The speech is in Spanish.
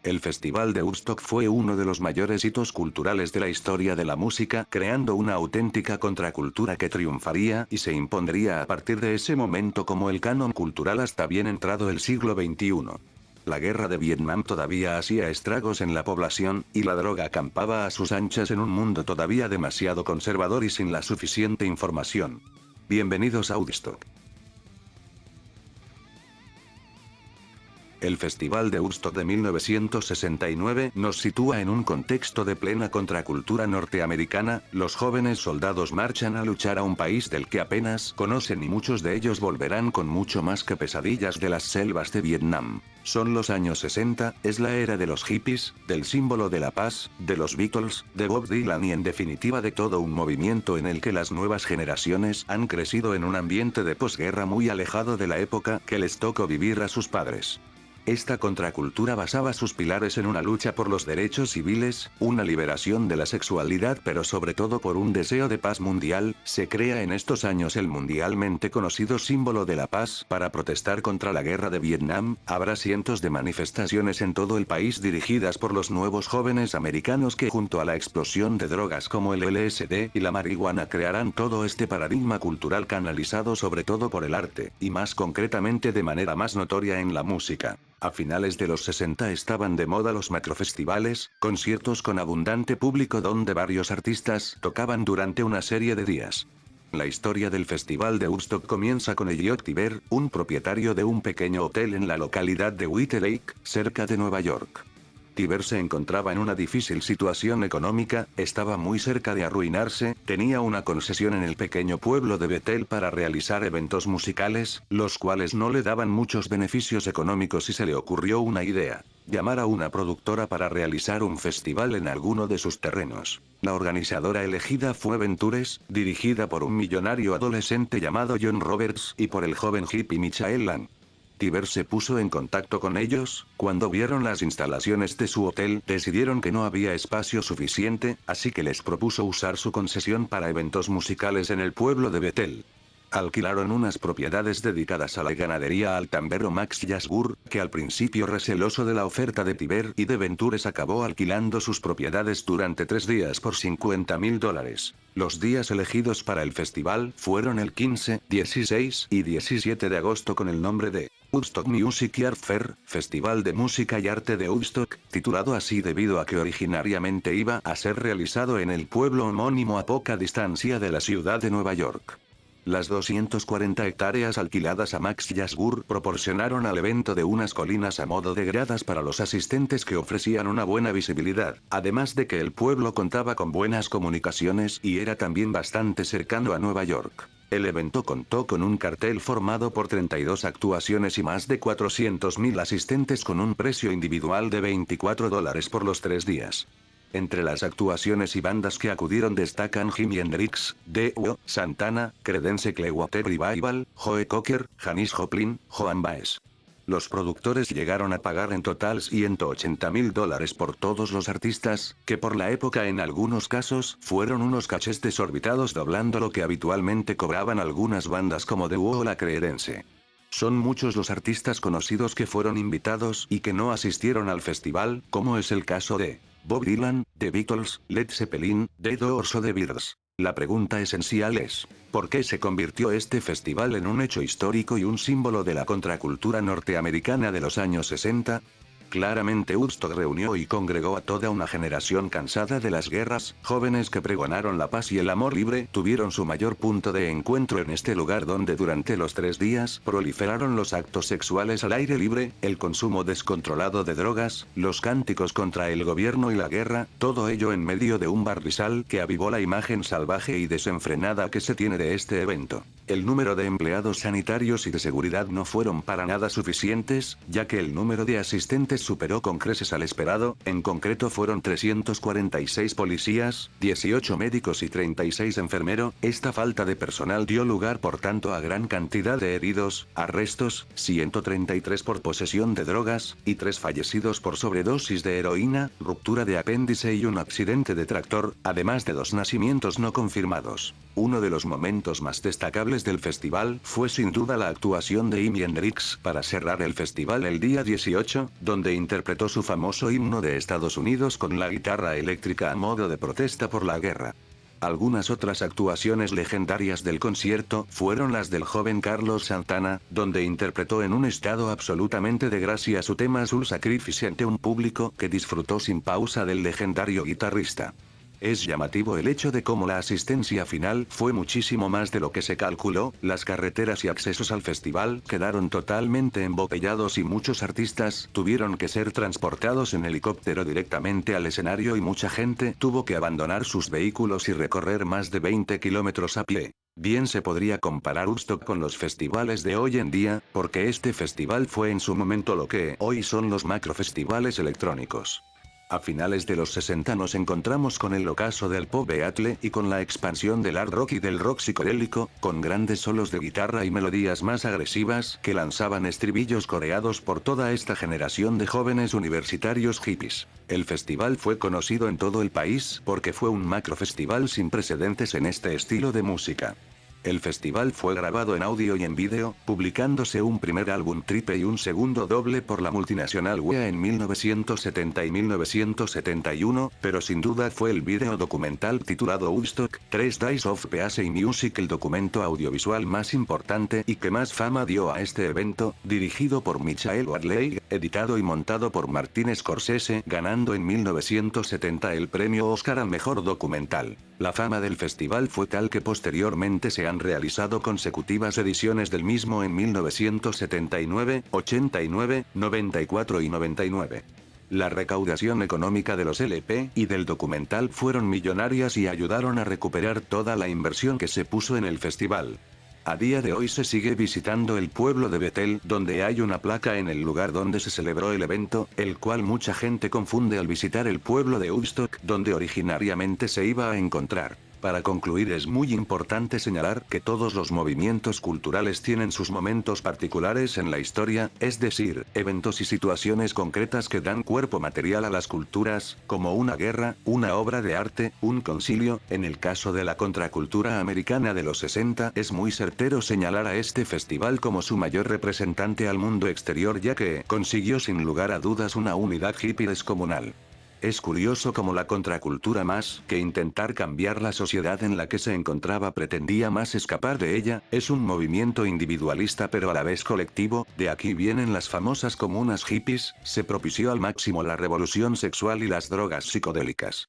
El Festival de Woodstock fue uno de los mayores hitos culturales de la historia de la música, creando una auténtica contracultura que triunfaría y se impondría a partir de ese momento como el canon cultural hasta bien entrado el siglo XXI. La guerra de Vietnam todavía hacía estragos en la población, y la droga acampaba a sus anchas en un mundo todavía demasiado conservador y sin la suficiente información. Bienvenidos a Woodstock. El Festival de Woodstock de 1969 nos sitúa en un contexto de plena contracultura norteamericana. Los jóvenes soldados marchan a luchar a un país del que apenas conocen y muchos de ellos volverán con mucho más que pesadillas de las selvas de Vietnam. Son los años 60, es la era de los hippies, del símbolo de la paz, de los Beatles, de Bob Dylan y en definitiva de todo un movimiento en el que las nuevas generaciones han crecido en un ambiente de posguerra muy alejado de la época que les tocó vivir a sus padres. Esta contracultura basaba sus pilares en una lucha por los derechos civiles, una liberación de la sexualidad pero sobre todo por un deseo de paz mundial. Se crea en estos años el mundialmente conocido símbolo de la paz para protestar contra la guerra de Vietnam. Habrá cientos de manifestaciones en todo el país dirigidas por los nuevos jóvenes americanos que junto a la explosión de drogas como el LSD y la marihuana crearán todo este paradigma cultural canalizado sobre todo por el arte, y más concretamente de manera más notoria en la música. A finales de los 60 estaban de moda los macrofestivales, conciertos con abundante público donde varios artistas tocaban durante una serie de días. La historia del Festival de Woodstock comienza con Elliot Tiber, un propietario de un pequeño hotel en la localidad de White Lake, cerca de Nueva York. Tiber se encontraba en una difícil situación económica, estaba muy cerca de arruinarse, tenía una concesión en el pequeño pueblo de Bethel para realizar eventos musicales, los cuales no le daban muchos beneficios económicos y se le ocurrió una idea: llamar a una productora para realizar un festival en alguno de sus terrenos. La organizadora elegida fue Ventures, dirigida por un millonario adolescente llamado John Roberts y por el joven hippie Michael Lang. Tiber se puso en contacto con ellos. Cuando vieron las instalaciones de su hotel, decidieron que no había espacio suficiente, así que les propuso usar su concesión para eventos musicales en el pueblo de Bethel. Alquilaron unas propiedades dedicadas a la ganadería al tambero Max Yasgur, que al principio receloso de la oferta de Tiber y de Ventures acabó alquilando sus propiedades durante 3 días por $50,000. Los días elegidos para el festival fueron el 15, 16 y 17 de agosto con el nombre de Woodstock Music Art Fair, Festival de Música y Arte de Woodstock, titulado así debido a que originariamente iba a ser realizado en el pueblo homónimo a poca distancia de la ciudad de Nueva York. Las 240 hectáreas alquiladas a Max Yasgur proporcionaron al evento de unas colinas a modo de gradas para los asistentes que ofrecían una buena visibilidad, además de que el pueblo contaba con buenas comunicaciones y era también bastante cercano a Nueva York. El evento contó con un cartel formado por 32 actuaciones y más de 400,000 asistentes con un precio individual de $24 por los 3 días. Entre las actuaciones y bandas que acudieron destacan Jimi Hendrix, The-Who, Santana, Creedence Clearwater Revival, Joe Cocker, Janis Joplin, Joan Baez. Los productores llegaron a pagar en total $180,000 por todos los artistas, que por la época en algunos casos fueron unos cachés desorbitados doblando lo que habitualmente cobraban algunas bandas como The-Who o la Creedence. Son muchos los artistas conocidos que fueron invitados y que no asistieron al festival, como es el caso de Bob Dylan, The Beatles, Led Zeppelin, The Doors o The Beatles. La pregunta esencial es: ¿por qué se convirtió este festival en un hecho histórico y un símbolo de la contracultura norteamericana de los años 60? Claramente Woodstock reunió y congregó a toda una generación cansada de las guerras. Jóvenes que pregonaron la paz y el amor libre tuvieron su mayor punto de encuentro en este lugar donde durante los 3 días proliferaron los actos sexuales al aire libre, el consumo descontrolado de drogas, los cánticos contra el gobierno y la guerra, todo ello en medio de un barrizal que avivó la imagen salvaje y desenfrenada que se tiene de este evento. El número de empleados sanitarios y de seguridad no fueron para nada suficientes, ya que el número de asistentes superó con creces al esperado. En concreto fueron 346 policías, 18 médicos y 36 enfermeros. Esta falta de personal dio lugar por tanto a gran cantidad de heridos, arrestos, 133 por posesión de drogas, y 3 fallecidos por sobredosis de heroína, ruptura de apéndice y un accidente de tractor, además de 2 nacimientos no confirmados. Uno de los momentos más destacables del festival fue sin duda la actuación de Jimi Hendrix para cerrar el festival el día 18, donde donde interpretó su famoso himno de Estados Unidos con la guitarra eléctrica a modo de protesta por la guerra. Algunas otras actuaciones legendarias del concierto fueron las del joven Carlos Santana, donde interpretó en un estado absolutamente de gracia su tema Soul Sacrifice ante un público que disfrutó sin pausa del legendario guitarrista. Es llamativo el hecho de cómo la asistencia final fue muchísimo más de lo que se calculó, las carreteras y accesos al festival quedaron totalmente embotellados y muchos artistas tuvieron que ser transportados en helicóptero directamente al escenario y mucha gente tuvo que abandonar sus vehículos y recorrer más de 20 kilómetros a pie. Bien se podría comparar Woodstock con los festivales de hoy en día, porque este festival fue en su momento lo que hoy son los macrofestivales electrónicos. A finales de los 60 nos encontramos con el ocaso del pop beatle y con la expansión del hard rock y del rock psicodélico, con grandes solos de guitarra y melodías más agresivas que lanzaban estribillos coreados por toda esta generación de jóvenes universitarios hippies. El festival fue conocido en todo el país porque fue un macrofestival sin precedentes en este estilo de música. El festival fue grabado en audio y en vídeo, publicándose un primer álbum triple y un segundo doble por la multinacional WEA en 1970 y 1971, pero sin duda fue el vídeo documental titulado Woodstock, 3 Days of Peace and Music el documento audiovisual más importante y que más fama dio a este evento, dirigido por Michael Wadley, editado y montado por Martin Scorsese, ganando en 1970 el premio Oscar al mejor documental. La fama del festival fue tal que posteriormente se han realizado consecutivas ediciones del mismo en 1979, 89, 94 y 99. La recaudación económica de los LP y del documental fueron millonarias y ayudaron a recuperar toda la inversión que se puso en el festival. A día de hoy se sigue visitando el pueblo de Bethel, donde hay una placa en el lugar donde se celebró el evento, el cual mucha gente confunde al visitar el pueblo de Woodstock, donde originariamente se iba a encontrar. Para concluir, es muy importante señalar que todos los movimientos culturales tienen sus momentos particulares en la historia, es decir, eventos y situaciones concretas que dan cuerpo material a las culturas, como una guerra, una obra de arte, un concilio. En el caso de la contracultura americana de los 60, es muy certero señalar a este festival como su mayor representante al mundo exterior, ya que consiguió sin lugar a dudas una unidad hippie descomunal. Es curioso cómo la contracultura, más que intentar cambiar la sociedad en la que se encontraba, pretendía más escapar de ella. Es un movimiento individualista pero a la vez colectivo, de aquí vienen las famosas comunas hippies, se propició al máximo la revolución sexual y las drogas psicodélicas.